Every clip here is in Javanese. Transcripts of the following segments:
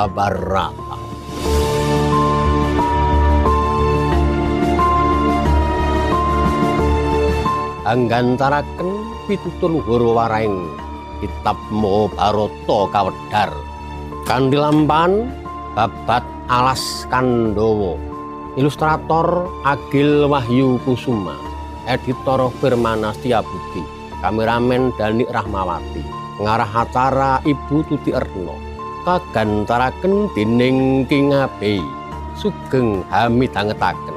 Mahabharata. Anggantaraken pitutur luhur waraing kitab Mahabharata kawedhar kanthi lampahan babat Alas Kandawa. Ilustrator Agil Wahyu Kusuma, editor Firmana Setiabudi, kameramen Dani Rahmawati, ngarah acara Ibu Tuti Erno, kagantaraken dening King Abey, sugeng hamidhangetaken.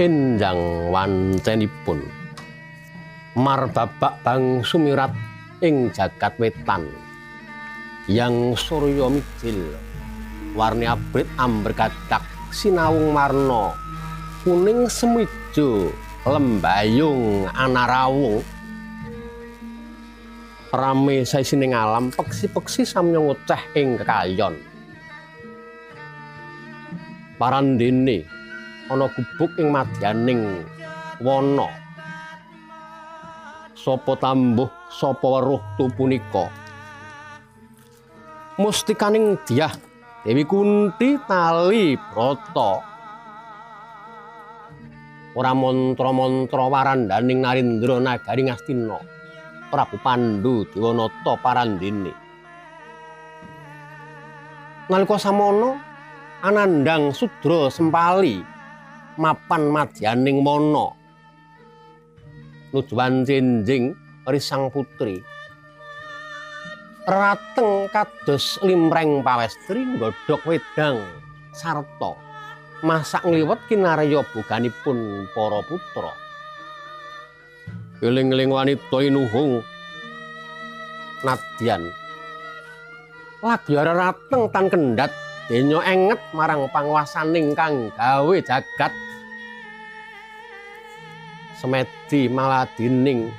Enjang wancenipun marbabak bang sumirat ing jagat wetan yang surya mijil warni abrit amber kadak sinawung warna kuning semijo lembayung anarawung rame saisining alam peksi-peksi samya ngoceh ing kekayon parandene ana gubuk ing madyaning wana sapa tambuh sapa weruh tu punika mustikaning Dyah Dewi Kunti tali brata ora mantra-mantra warandaning Narendra nagari Ngastina Prabu Pandhu Dewanata parandene nalika samana Anandang Sudra Sempali mapan madyaning mana nujuwan cenjing risang putri rateng kados limreng pawestri nggodhog wedang sarta masak ngliwet kinarya boganipun para putra eling-eling wanita inuhung nadyan lagi rateng tan kendhat denya enget marang panguwasaning kang gawe jagat semedi maladining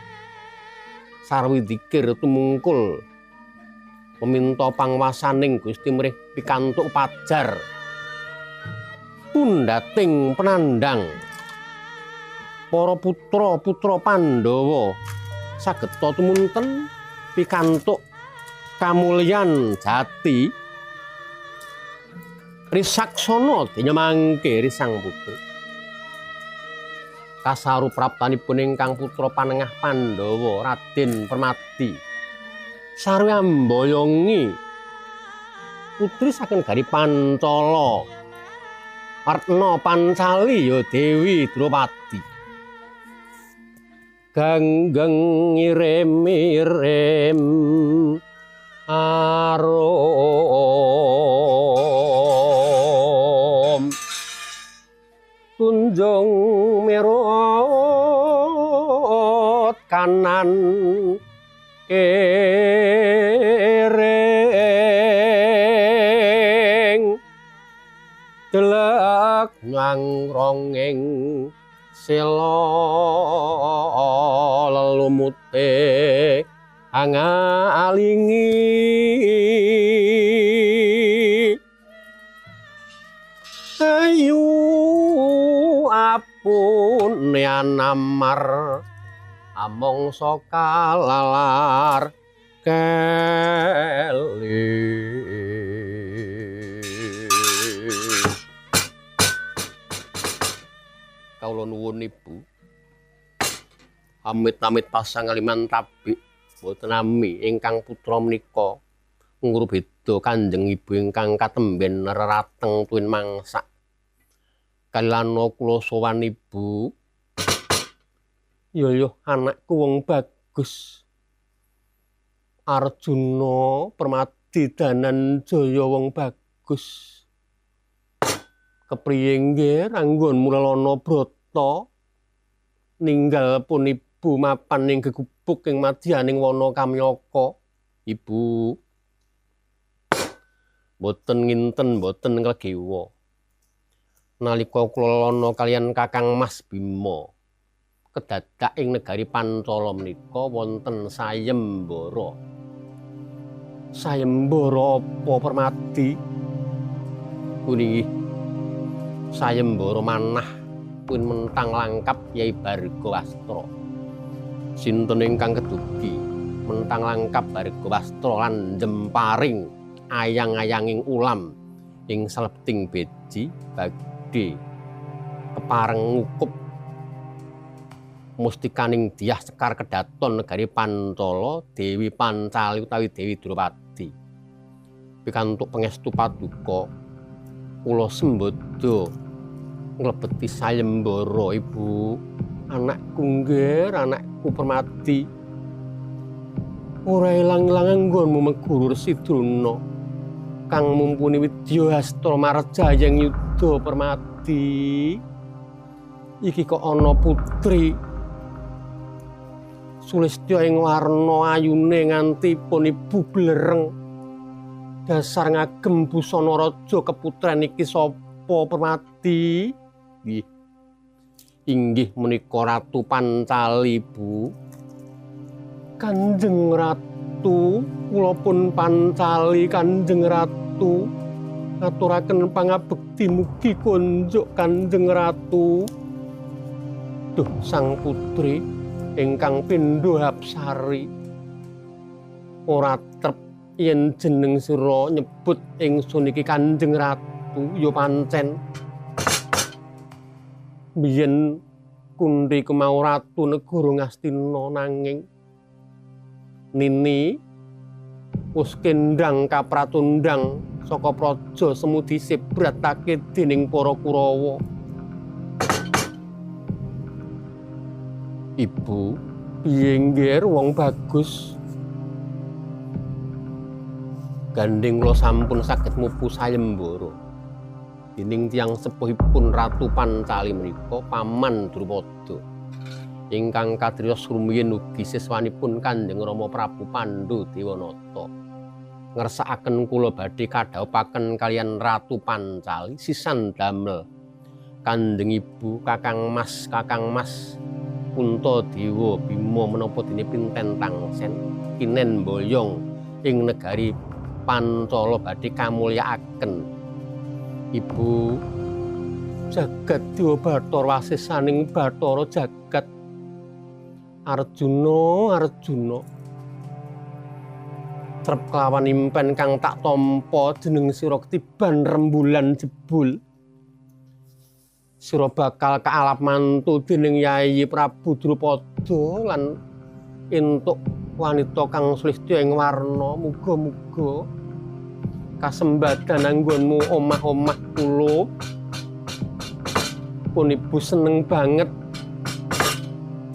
sarwi dzikir tumungkul meminta panguwasaning Gusti mrih pikantuk pajar tundhating penandang para putra-putra Pandhawa sageta tumunten pikantuk kamulyan jati risaksana denya mangke risang putri kasarupraptanipun ingkang putra panengah Pandhawa Raden Permati sarwi ambayongi putri saking gari Pancala Artna Pancali ya Dewi Dropadi ganggeng ngirim-irim arum tunjung merot kanan kering delek nyangronging sela lelumute angalingi ayu apun anamar amangsa kalalar keli kawula nuwun Ibu amit-amit pasang kaliman tabik boten nami ingkang putra menika nguru beda Kanjeng Ibu ingkang katemben rerateng tuwin mangsak kalana kula sowan Ibu ya anakku wong bagus Arjuna Permadi Dananjaya wong bagus kepriye nggih ranggon Mulalana Brata ninggal pun Ibu mapan ing gegubuk ing madyaning wana Kamyaka Ibu boten nginten boten klegewa. Nalika kula lana kaliyan Kakang Mas Bima kedadak ing negari Pancala menika wonten sayembara. Sayembara apa Permati? Puniki sayembara manah pun mentang langkap Yai Bargawastra. Sinten ingkang kedugi mentang langkap Bargawastra lan jemparing ayang-ayanging ulam ing salebeting beji badhe kepareng ngukup mustikaning Dyah Sekar Kedaton negari Pancala Dewi Pancali utawi Dewi Dropadi. Pikantuk pangestu paduka kula sembada nglebeti sayembara Ibu. Anakku nggih, anakku Permati. Ora ilang-ilang anggonmu Meguru Residruna kang mumpuni widya hasta marjayang yuda Permati. Iki kok ana putri Sulistya ing warna ayune nganti pun ibu blereng. Dasar ngagem busana raja keputren iki sapa Permati? Nggih. Inggih menika Ratu Pancali, Bu. Kanjeng Ratu, kula pun Pancali Kanjeng Ratu. Ngaturaken pangabekti mugi konjuk Kanjeng Ratu. Duh sang putri ingkang pindho Hapsari. Ora trep yen jeneng sira nyebut ingsun iki Kanjeng Ratu, ya pancen biyen Kunti kemau ratu negara Ngastina nanging Nini wis kendhang kapratundang saka praja semudi sibratake dening para Kurawa. Ibu, piye nggih wong bagus? Gandeng kula sampun saged mupu sayembara. Dening tiyang sepuhipun Ratu Pancali menika Paman Drupada. Ingkang kadriyos rumiyin ugi siswanipun Kanjeng Rama Prabu Pandhu Dewanata. Ngersakaken kula badhe kadhaupaken kaliyan Ratu Pancali sisan damel Kanjeng Ibu Kakang Mas Puntadewa Bima menapa dene pinten tangsen kinen boyong ing negari Pancala badhe kamulyakaken. Ibu jagat Dewa Bathara wasisaning Bathara jagat Arjuna trep kelawan impen kang tak tampa jeneng sira ketiban rembulan jebul. Sira bakal kaalap mantu dening Yayi Prabu Drupada lan entuk wanita kang sulistya ing warna. Muga-muga kasembadan anggonmu omah-omah kula pun ibu seneng banget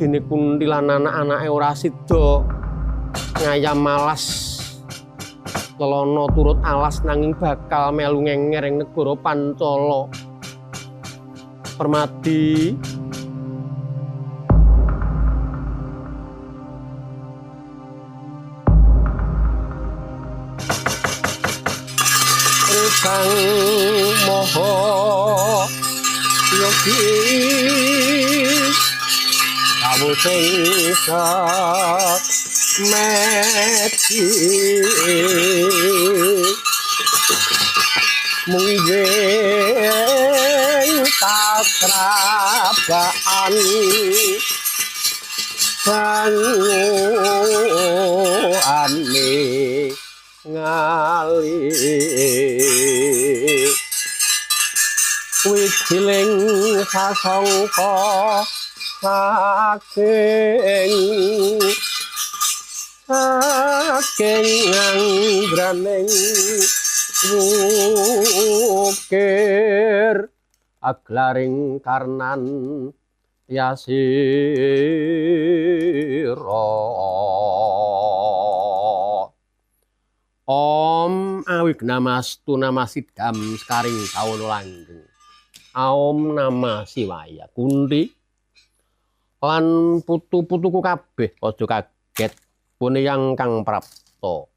dene Kunti lan anak-anake ora sida ngayam malas lelono turut alas nanging bakal melu ngenger ing negara Pancala. Permati Sang Maha Yogi kawuting mati mungging tatrabaan sanguane ngali wijiling sasangka saking anggraning wukir aglaring karnan yasira. Om Awignamastu Namasidam Skaring Kawono Langgeng. Om Namah Siwaya. Kunti lan putu-putuku kabeh aja kaget puneyang kang prapta.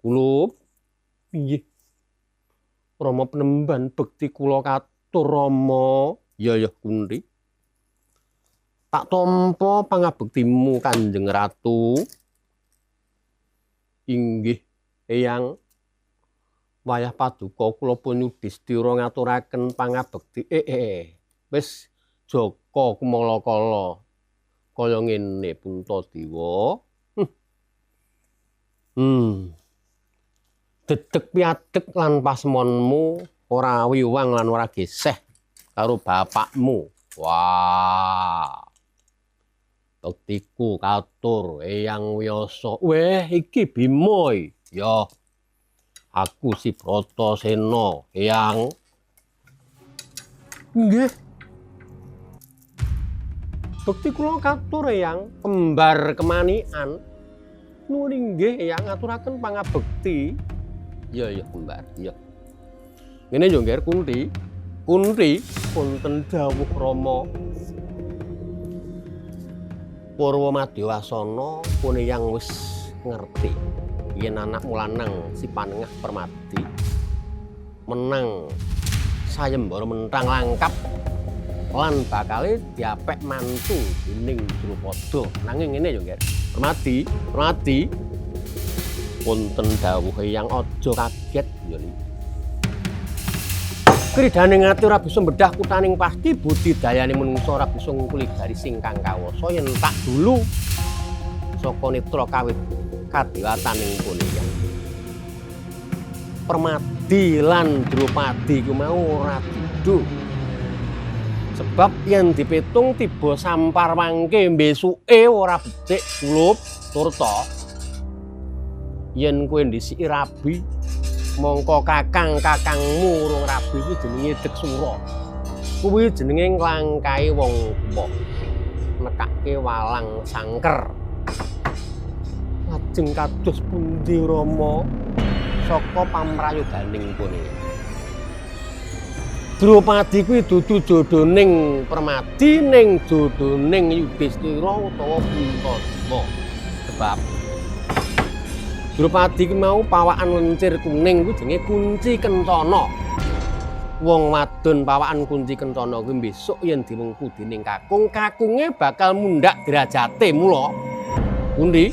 Kula piye Rama penemban bekti kula katur Rama. Ya Kunti. Tak tampa pangabektimu Kanjeng Ratu. Inggih Eyang. Wayah paduka kula pun Yudhistira ngaturaken pangabekti. Wis Jaka kumalakala kaya ngene Puntadewa. Dedeg piadeg lan pasmonmu ora wiwang lan ora geseh karo bapakmu. Wah. Bektiku katur Eyang Wyasa. Weh iki Bima. Ya. Aku si Bratasena, Eyang. Nggih. Bekti kula katur Eyang, kembar kemanikan. Nuwun inggih Eyang ngaturaken pangabekti. Ya kembar, ya. Ngene yo nggih Kunti. Kunti punten dawuh Rama. Purwa Madyawasana pun Eyang wis ngerti yen anakmu lanang si Panengah Permati menang sayembara mentang langkap lan bakale diapek mantu dening Drupada. Nanging ngene yo nggih. Permati punten dawuh Eyang aja kaget ya li. Kridane ngati ora bisa mbedah kutaning pasti budidayane menungsa ora bisa ngungkuli garis ingkang kawasa yen tak dulu saka netra kawit kadewataning pun Eyang. Permadi lan Drupadi ku mau ora didu. Sebab yen dipitung tiba sampar mangke besuke ora becik kulup turta. Yen kowe ndhisiki rabi mongko kakang-kakangmu urung rabi kuwi jenenge Deksura. Kuwi jenenge nglangkai wong tuwa. Nekake walang sangker. Lajeng kados pundi Rama saka pamrayodaning pune. Drupadi kuwi dudu jodoning Permadi ning jodoning Yudhistira utawa Puntadewa. Sebab Drupadi ki mau pawakan lencir kuning kuwi jenenge kunci kencana. Wong wadon pawakan kunci kencana kuwi besok yen dimengku dening kakung, kakunge bakal mundhak derajate mula. Pundi?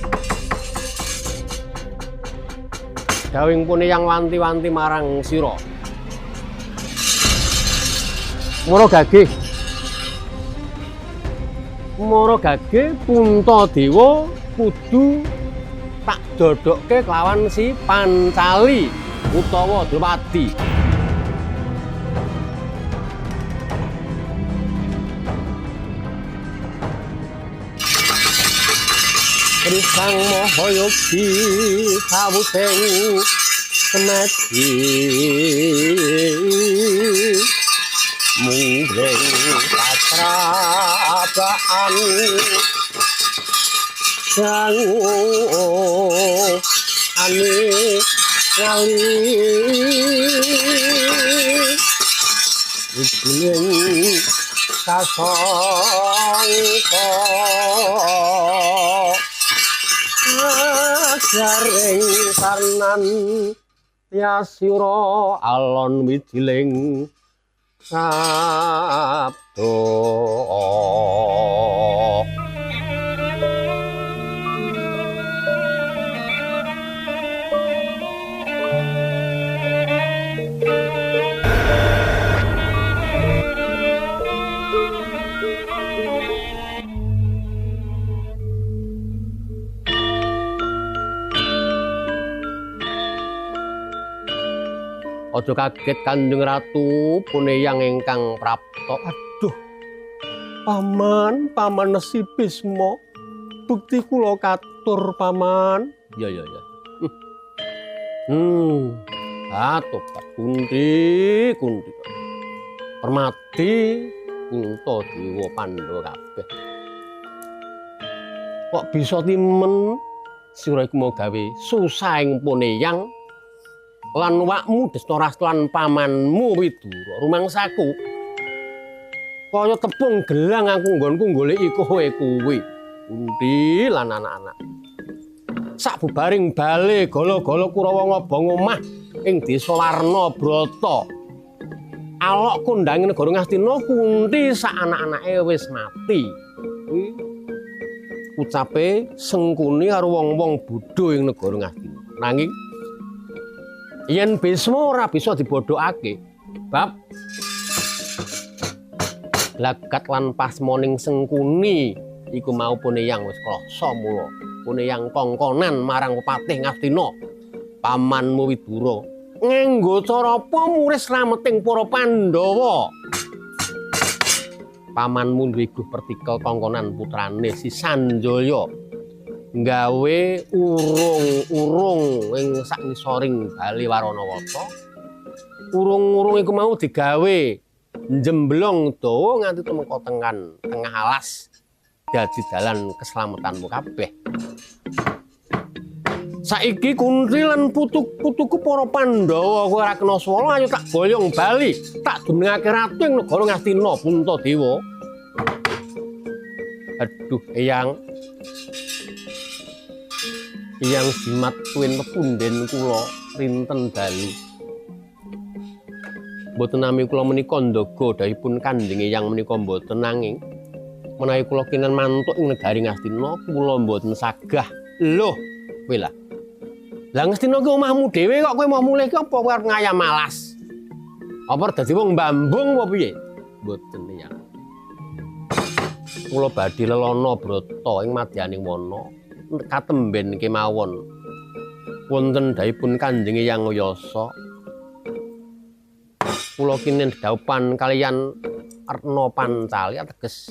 Dawing pun Eyang wanti-wanti marang sira. Mara gagih Puntadewa kudu tak dodokke kelawan si Pancali utawa Drupadi. Risang Mahayogi kawuteng semedi munggreng patrabaan sangu ane ngali Ujung sasangka jaring sarnan yasira alon wijiling sabda. Aja kaget Kanjeng Ratu pun Eyang ingkang prapta. Aduh, paman Nesi Bisma, bukti kula katur paman. Ya. Tobat Kunti. Permati Puntadewa Pandhawa kabeh. Kok bisa timen sira iku mau gawe susah ing pun Eyang? Lan wakmu Destarasta lan pamanmu Widura rumangsaku kaya tepung gelang aku nggonku goleki kowe kuwi. Kunti lan anak-anak sak bubaring bale gala-gala Kurawa ngobong omah ing desa Warnabrata. Alok kondhange negara Ngastina Kunti sak anak-anake wis mati. Kuwi ucape Sengkuni karo wong-wong Buddha ing negara Ngastina. Nanging yen Bisma ora bisa dibodhokake bab lagat lan pasmoning Sengkuni iku mau Puneyang wis krasa mula. Puneyang kongkonan marang Patih Ngastina pamanmu Widura nganggo cara apa muris slameting para Pandhawa. Pamanmu duwe pertikel kongkonan putrane si Sanjaya nggawe urung-urung ing sak ngisoring Bali Waranawata. Urung-urung iku mau digawe njemblong dawa nganti tumeka tengah alas dadi dalan keselamatanmu kabeh. Saiki Kunti lan putu-putuku para Pandhawa kowe ora kena swala ayo tak boyong bali, tak jenengake ratu ing negara Ngastina Puntadewa. Aduh, Eyang jimat kuwin pepunden kula rinten dalu. Mboten nami kula menika ndaga dahipun Kanjeng Eyang menika mboten nanging menawi kula kenen mantuk ing negari Ngastina kula mboten sagah. Loh, kowe lah. Lah Ngastina ki omahmu dhewe kok kowe mau mulih ki apa kowe arep ngayam malas? Apa dadi wong mbambung apa piye? Mboten ya. Kula badhe lelana brata ing madyaning wana katemben kemawon wonten dahipun Kanjeng Eyang Yasa. Kula kinen dhaupan kaliyan Arna Pancali ateges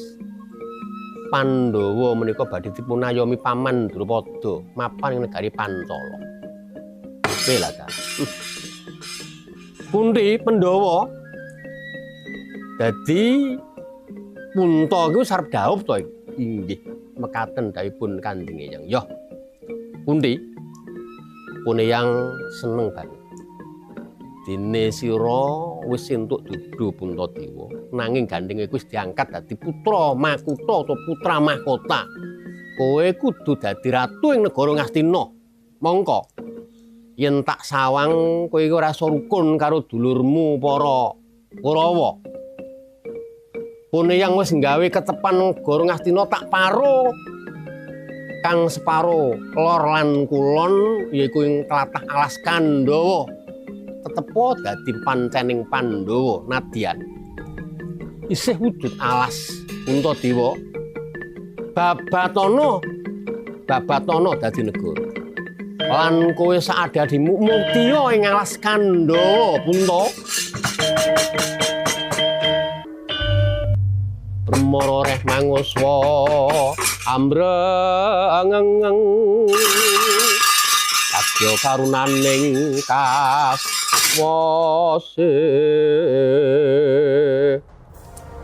Pandhawa menika badhe dipun ayomi paman Drupada mapan ing negari Pancala. Bela kan. Kunti Pandhawa dadi Punta iku sarep dhaup to inggih mekaten dawuhipun Kanjeng Eyang. Yo Kunti Puneyang seneng banget. Dene sira wis entuk dudu Puntadewa nanging gandenge wis diangkat dadi putra Makuta atau putra mahkota. Kowe kudu dadi ratu ing negara Ngastina. Mongko yen tak sawang kowe iki ora rukun karo dulurmu para Kurawa. Puneyang wis nggawe ketepan negara Ngastina tak paro kang separo lor lan kulon yaiku ing tlatah alas Kandhawa. Tetepo dadi pancening Pandhawa nadyan isih wujud alas Puntadewa. Babatana dadi negara. Lan kowe saadadimu muktiya ing alas Kandhawa Punta. Bremara reh manguswa ambrengeng kadya karunaning kaswase.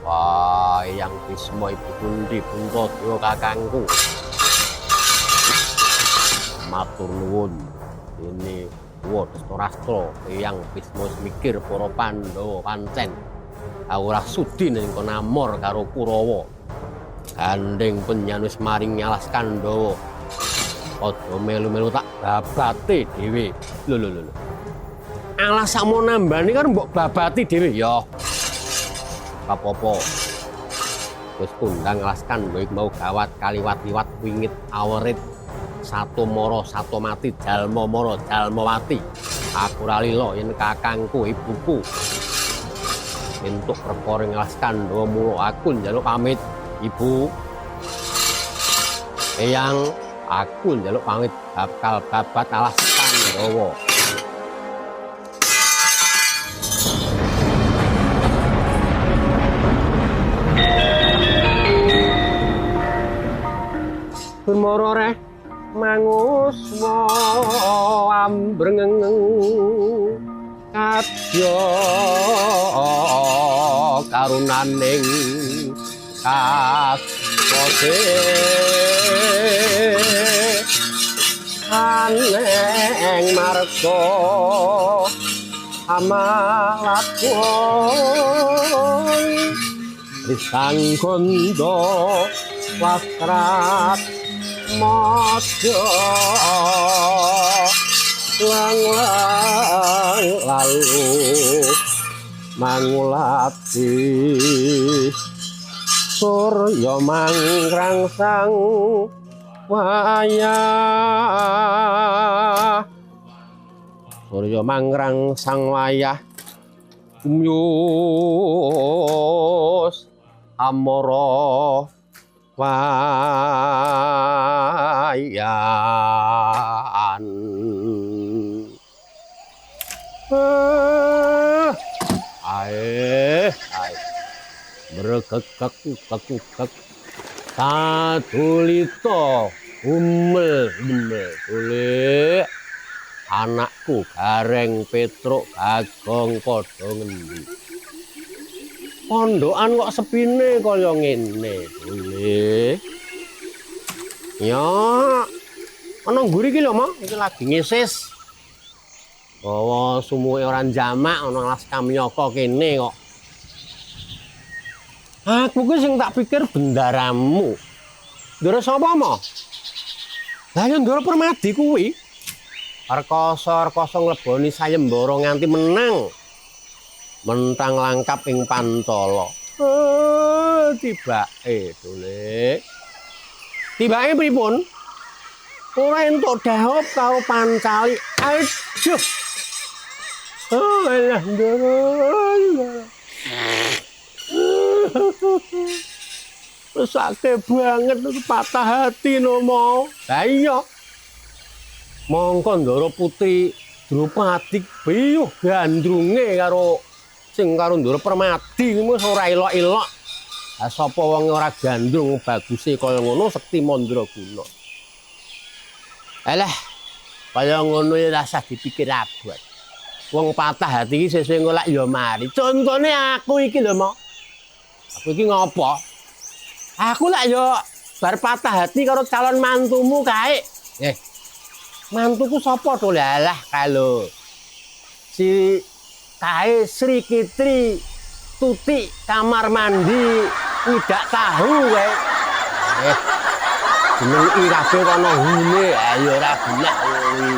Wah, Eyang Bisma Ibu Kunti Puntadewa kakangku. Matur nuwun. Ini Dastarastra Eyang Bisma mikir para Pandhawa pancen ora sudi ning kono amor karo Kurawa. Gandeng penyan wis maring alas Kandhawa. Aja melu-melu tak babate dhewe. Lho. Alas sakmo nambani karo mbok babati dhewe ya. Apa-apa. Wis kondang alas Kandhawa iku mau gawat kaliwat-liwat wingit awerit. Satu mara satu mati jalma mara jalma mati. Aku ora lila yen kakangku ibuku entuk perkara alas Kandhawa mula aku njaluk pamit Ibu. Eyang aku njaluk pamit bakal babat alas Kandhawa. Bremara reh manguswa ambrengeng kadya karunaning kaswase aneng marga amalakun risang gondo wastrat modho lang lalu mangulati surya mangrangsang wayah surya mangrangsang wayah umyus amara wayan ae berkekek katulito umel tule anakku Gareng Petruk Bagong padha ngendi pondokan kok sepine kaya ngene tule ya ana ngguri iki lho Mak iki lagi ngisis bawa sumuke ora jamak ana alas kamyaka kene kok aku ku sing tak pikir bendaramu. Ndara sapa, Mo? Lah ya Ndara Permadi kuwi. Arkasa ngleboni sayembara nganti menang. Mentang langkap ing Pantala. Tibake, Dule. Tibake pripun? Ora entuk dhawuh karo Pancali. Aduh. Oh, alah Ndara. Sakit banget patah hati no mau. Lah iya. Mongko Ndara Putri Drupadi piyuh gandrunge karo sing karo Ndara Permadi wis ora elok-elok. Lah sapa wong ora gandrung baguse kaya ngono Sekti Mandraguna. Alah, kaya ngono ya rasah dipikir abot. Wong patah hati iki sesuk ngolak ya mari. Contone aku iki lho, Mak. Aku iki ngopo? Aku lak yo bar patah hati karo calon mantumu kae. Mantuku sapa to lah kalau si kae Sri Kitri Tuti kamar mandi tidak tahu kae. Jeneng irabe kono hune ayo ora benak kuwi.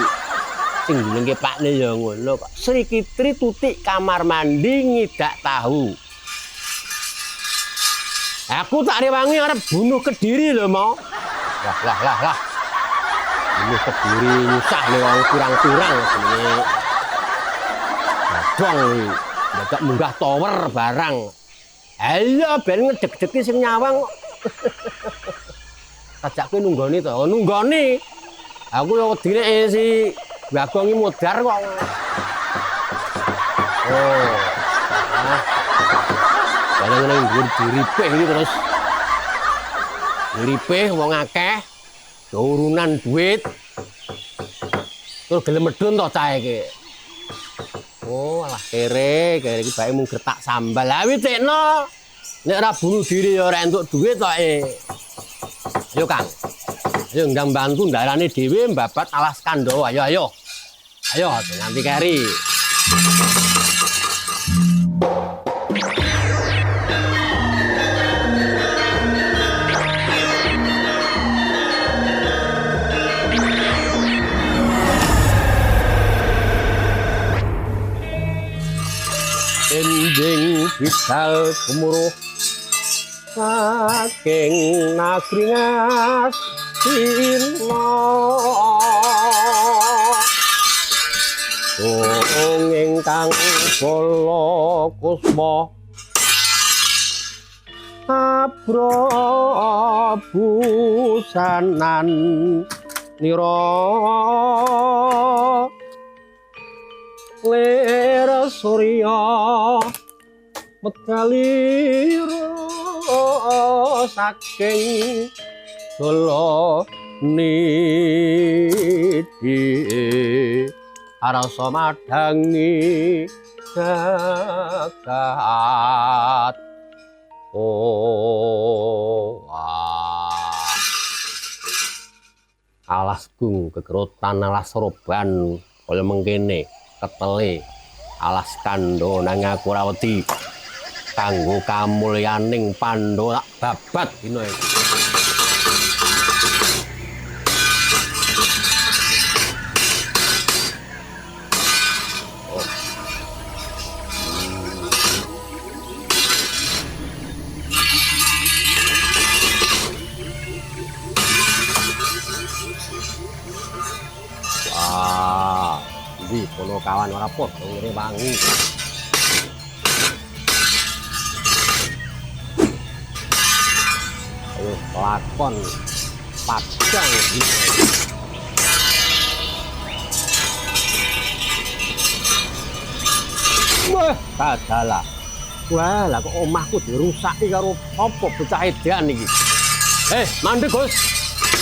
Sing jenenge pakne ya ngono kok. Sri Kitri Tuti kamar mandi ngidak tahu. Aku tak rewangi arep bunuh Kediri lho, Mo. Lah. Bunuh Kediri nyusah lho wong kurang-kurang jenenge. Bodong dadak munggah tower barang. Ayo ben ngedeg-degi sing nyawang. Tajak kowe nunggoni to, nunggoni. Aku yo wedine si Bagong iki modar kok. Oh. Barang-barang diripeh iki terus. Diripeh wong akeh. Turunan duit. Terus gelem medun to cah iki. Oh, alah kere iki bae mung gertak sambal. Lah witekno. Nek ora bunuh diri ya ora entuk duit kok Ayo Kang. Ayo ndang bantu ndarane dhewe mbabat alas Kandawa. Ayo. Ayo nganti keri. Enjing bisal gemuruh saking nagri Ngastina Ong ingkang bala kusma abrabusanan nira lir surya mekalira saking dolo nidi arasa madangi jagat alas gung kegerutan alas roban kaya mengkene ketele alas kandha nang aku ora wedi kanggo kamulyaning Pandhawa tak babat dina iki. kawan ora padha ngrewangi. Ayo lakon padang iki. Wah, kadalah. Wah, lah kok omahku dirusaki karo apa bocah edan iki. Mandek, Gus.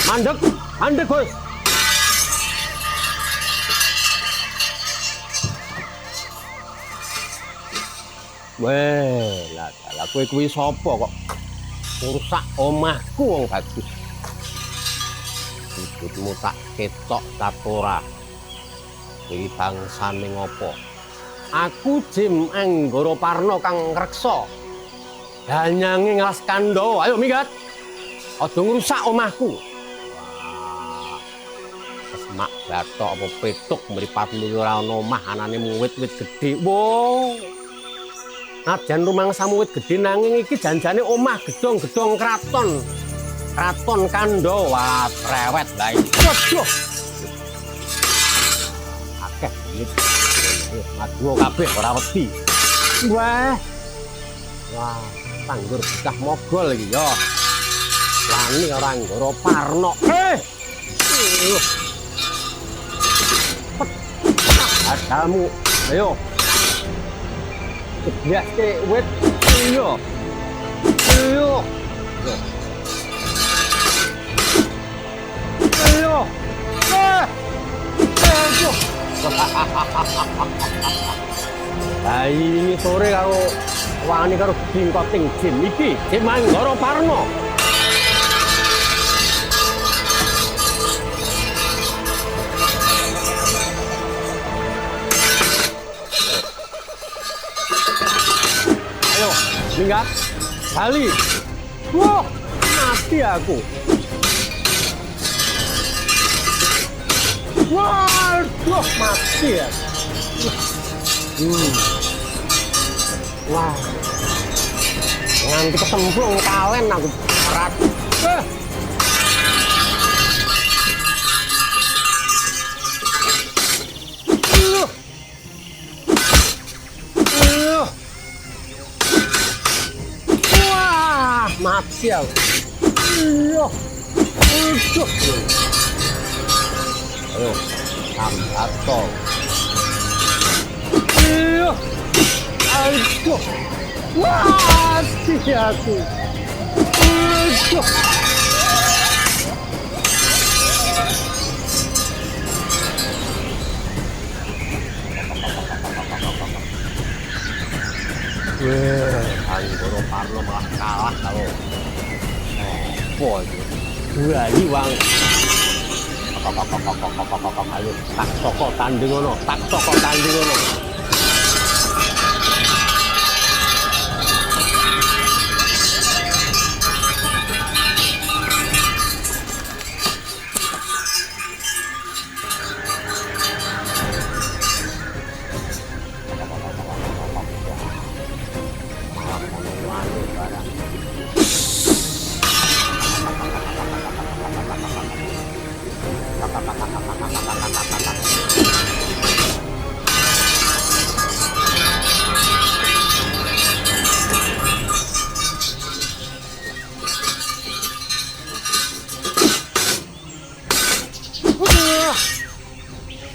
Mandek, mandek, Gus. Wah, lah kowe kuwi sapa kok ngrusak omahku wong bagus. Wujudmu tak ketok tatora. Iki bangsane ngopo? Aku Jim Anggara Parna kang ngreksa. Danyange Ngas Kandhawa. Ayo minggat. Aja ngrusak omahku. Wah. Semak bathok apa petuk mripatmu ora ana omah anane wit-wit gedhe. Wo. Najan rumangsamu wit gedhe nanging iki janjane omah gedhong-gedhong kraton. Kraton Kandhawa rewet lah iki. Waduh. Akeh duit. Ngaduo kabeh ora wedi. Wah. Wah, tanggur becah mogol iki ya. Lani ora Anggara Parna. Adamu. Ayo. Kebiasake wit. Ayo. Ayo. Ayo. Ayo. Lah ini sore karo wani karo dingkoting Jim iki, Jim Anggara Parna. Ayo, minggat. Bali. Wah, mati aku. Waduh, mati ya. Wah. Nganti ketemplung kalen aku berat. Wah, mati aku. Ayo, sambato. Aduh. Wah, mati aku. Aduh. Anggara Parna malah kalah kalau apa itu? Dua liwang. Ayo, tak saka tanding ngono, tak saka tanding ngono.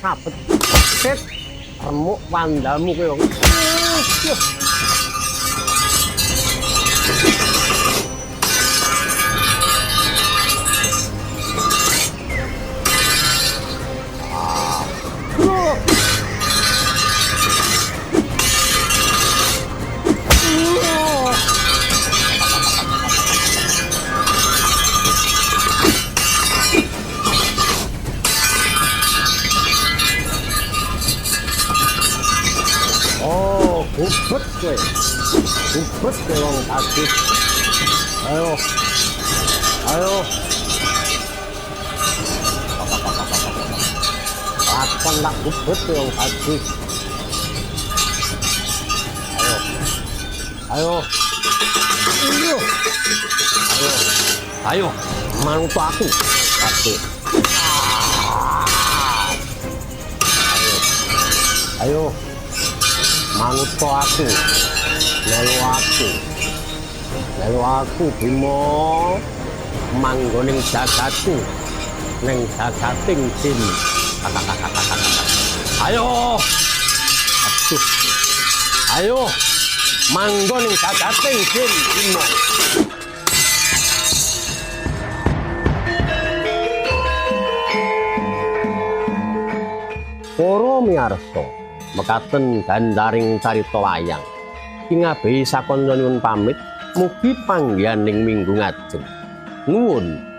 Sabet set remuk wandamu kowe. Gubet kowe. Gubet kowe wong bagus. Ayo. Ayo. Lakon lak gubet kowe wong bagus. Ayo. Ayo. Ayo. Ayo. Manut aku. Bagus. Ayo manuto aku, melu aku Bima manggoning jagatku ning jagating jin. Ayo, aduh, ayo manggoning jagating jin Bima. Para miyarsa, mekaten gandaring carita wayang. Kingabehi sakoncanipun pamit, mugi panggihaning minggu ngajeng. Nuwun.